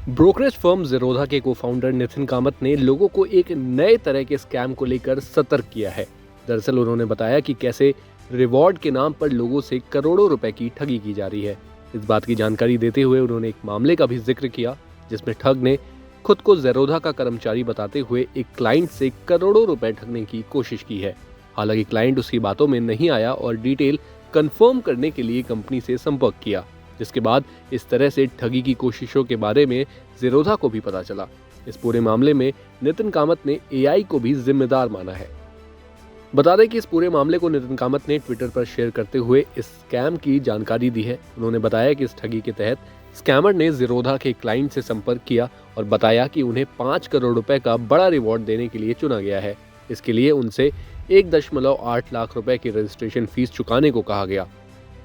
Brokerage firm Zerodha के cofounder Nitin Kamat ने लोगों को एक नए तरह के स्कैम को लेकर सतर्क किया है। दरअसल उन्होंने बताया कि कैसे रिवॉर्ड के नाम पर लोगों से करोड़ों रुपए की ठगी की जा रही है। इस बात की जानकारी देते हुए उन्होंने एक मामले का भी जिक्र किया, जिसमें ठग ने खुद को ज़ेरोधा का कर्मचारी बताते हुए एक क्लाइंट से करोड़ों रुपए ठगने की कोशिश की है। हालांकि क्लाइंट उसकी बातों में नहीं आया और डिटेल कंफर्म करने के लिए कंपनी से संपर्क किया, जिसके बाद इस तरह से ठगी की कोशिशों के बारे में ज़ेरोधा को भी पता चला। इस पूरे मामले में नितिन कामत ने एआई को भी जिम्मेदार माना है। बता दें कि इस पूरे मामले को नितिन कामत ने ट्विटर पर शेयर करते हुए इस स्कैम की जानकारी दी है। उन्होंने बताया कि इस ठगी के तहत स्कैमर ने ज़ेरोधा के क्लाइंट से संपर्क किया और बताया कि उन्हें 5 करोड़ रुपए का बड़ा रिवॉर्ड देने के लिए चुना गया है। इसके लिए उनसे 1.8 लाख रुपए की रजिस्ट्रेशन फीस चुकाने को कहा गया।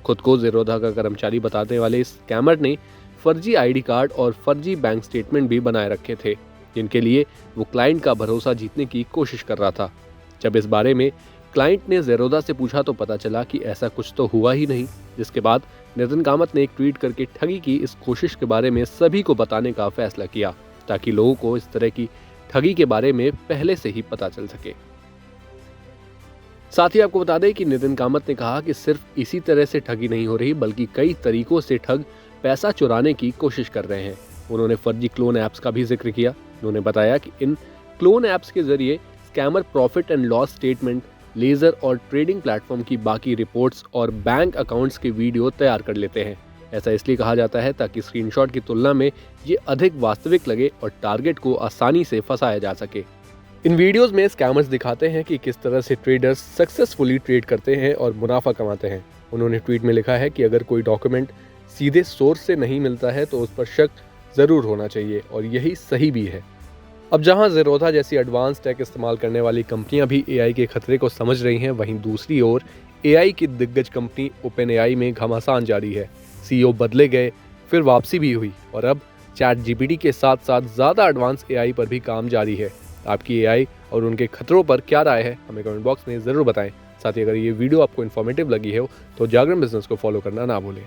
खुद को ज़ेरोधा का कर्मचारी बताने वाले इस स्कैमर ने फर्जी आईडी कार्ड और फर्जी बैंक स्टेटमेंट भी बनाए रखे थे, जिनके लिए वो क्लाइंट का भरोसा जीतने की कोशिश कर रहा था। जब इस बारे में क्लाइंट ने ज़ेरोधा से पूछा तो पता चला कि ऐसा कुछ तो हुआ ही नहीं, जिसके बाद नितिन कामत ने एक ट्वीट करके ठगी की इस कोशिश के बारे में सभी को बताने का फैसला किया, ताकि लोगों को इस तरह की ठगी के बारे में पहले से ही पता चल सके। साथ ही आपको बता दें कि नितिन कामत ने कहा कि सिर्फ इसी तरह से ठगी नहीं हो रही, बल्कि कई तरीकों से ठग पैसा चुराने की कोशिश कर रहे हैं। उन्होंने फर्जी क्लोन ऐप्स का भी जिक्र किया। उन्होंने बताया कि इन क्लोन ऐप्स के जरिए scammer profit and loss statement, ledger और ट्रेडिंग प्लेटफॉर्म की बाकी रिपोर्ट्स और बैंक अकाउंट्स के वीडियो तैयार कर लेते हैं। ऐसा इसलिए कहा जाता है ताकि स्क्रीनशॉट की तुलना में ये अधिक वास्तविक लगे और टारगेट को आसानी से फंसाया जा सके। इन वीडियोस में स्कैमर्स दिखाते हैं कि किस तरह से ट्रेडर्स सक्सेसफुली ट्रेड करते हैं और मुनाफा कमाते हैं। उन्होंने ट्वीट में लिखा है कि अगर कोई डॉक्यूमेंट सीधे सोर्स से नहीं मिलता है तो उस पर शक जरूर होना चाहिए, और यही सही भी है। अब जहां ज़ेरोधा जैसी एडवांस टेक इस्तेमाल करने वाली कंपनियां भी एआई के खतरे को समझ रही हैं, वहीं दूसरी ओर एआई की दिग्गज कंपनी ओपन एआई में घमासान जारी है। सीईओ बदले गए, फिर वापसी भी हुई और अब चैट जीपीटी के साथ साथ ज़्यादा एडवांस एआई पर भी काम जारी है। आपकी एआई और उनके खतरों पर क्या राय है, हमें कमेंट बॉक्स में ज़रूर बताएं। साथ ही अगर ये वीडियो आपको इन्फॉर्मेटिव लगी हो तो जागरण बिजनेस को फॉलो करना ना भूलें।